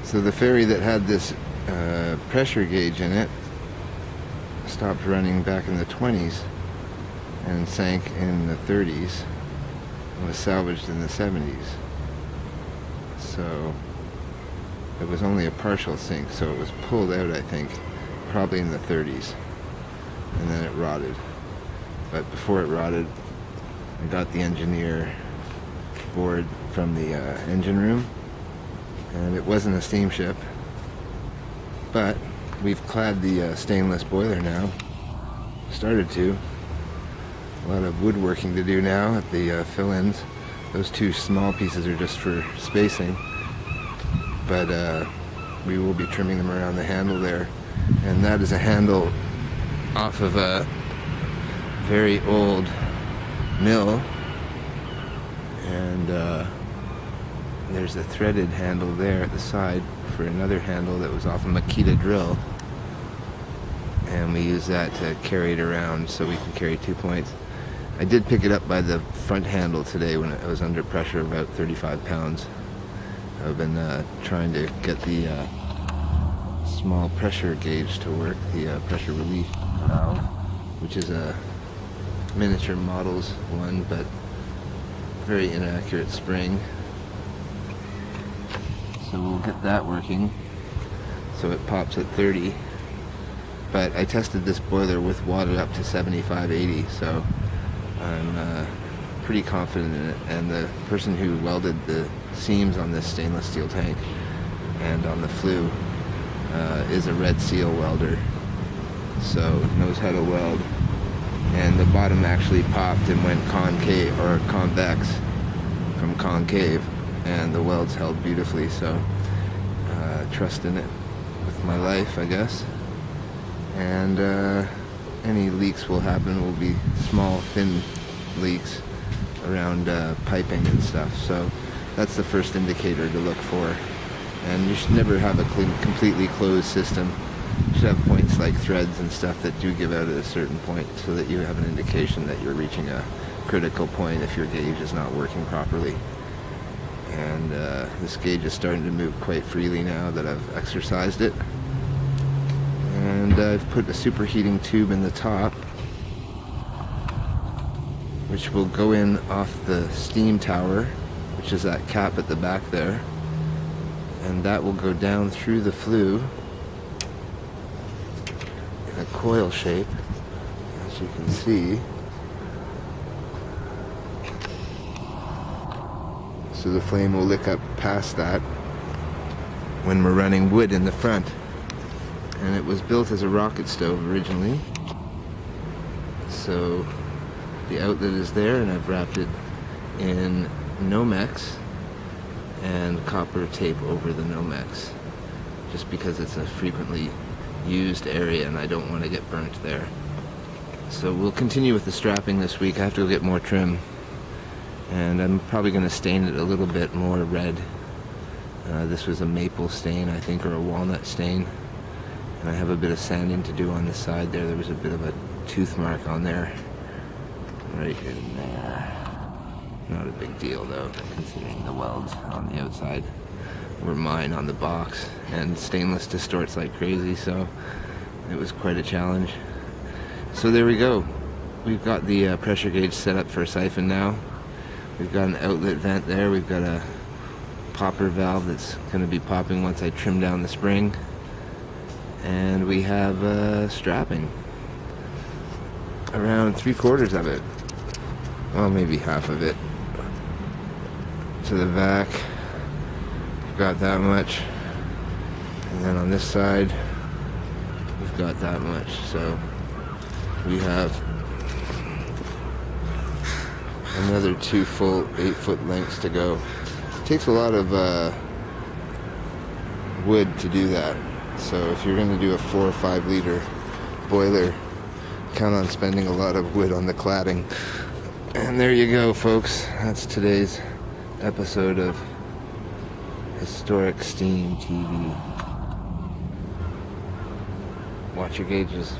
So the ferry that had this pressure gauge in it stopped running back in the 20s and sank in the 30s and was salvaged in the 70s. So it was only a partial sink, so it was pulled out, I think, probably in the 30s, and then it rotted. But before it rotted, I got the engineer board from the engine room, and it wasn't a steamship, but we've clad the stainless boiler now. Started to. A lot of woodworking to do now at the fill-ins. Those two small pieces are just for spacing, but we will be trimming them around the handle there. And that is a handle off of a very old mill, and there's a threaded handle there at the side for another handle that was off a Makita drill, and we use that to carry it around so we can carry 2 points. I did pick it up by the front handle today when it was under pressure, about 35 pounds. I've been trying to get the small pressure gauge to work, the pressure relief valve, which is a miniature models one, but very inaccurate spring. So we'll get that working so it pops at 30. But I tested this boiler with water up to 75, 80, so I'm pretty confident in it. And the person who welded the seams on this stainless steel tank and on the flue is a Red Seal welder, so knows how to weld. And the bottom actually popped and went concave, or convex from concave, and the welds held beautifully, so trust in it with my life, I guess. And any leaks will happen will be small, thin leaks around piping and stuff, so that's the first indicator to look for. And you should never have a completely closed system. You should have points like threads and stuff that do give out at a certain point, so that you have an indication that you're reaching a critical point if your gauge is not working properly. And this gauge is starting to move quite freely now that I've exercised it. And I've put a superheating tube in the top, which will go in off the steam tower, which is that cap at the back there, and that will go down through the flue in a coil shape, as you can see. So the flame will lick up past that when we're running wood in the front. And it was built as a rocket stove originally, so the outlet is there, and I've wrapped it in Nomex and copper tape over the Nomex, just because it's a frequently used area and I don't want to get burnt there. So we'll continue with the strapping this week. I have to go get more trim, and I'm probably going to stain it a little bit more red. This was a maple stain, I think, or a walnut stain. And I have a bit of sanding to do on the side there. There was a bit of a tooth mark on there, right in there. Not a big deal though, considering the welds on the outside were mine on the box. And stainless distorts like crazy, so it was quite a challenge. So there we go. We've got the pressure gauge set up for a siphon now. We've got an outlet vent there. We've got a popper valve that's going to be popping once I trim down the spring. And we have strapping. Around 3/4 of it. Well, maybe half of it. To the back. We've got that much. And then on this side, we've got that much. So we have another 2 full 8-foot lengths to go. It takes a lot of wood to do that. So if you're going to do a 4 or 5 liter boiler, count on spending a lot of wood on the cladding. And there you go, folks. That's today's episode of Historic Steam TV. Watch your gauges.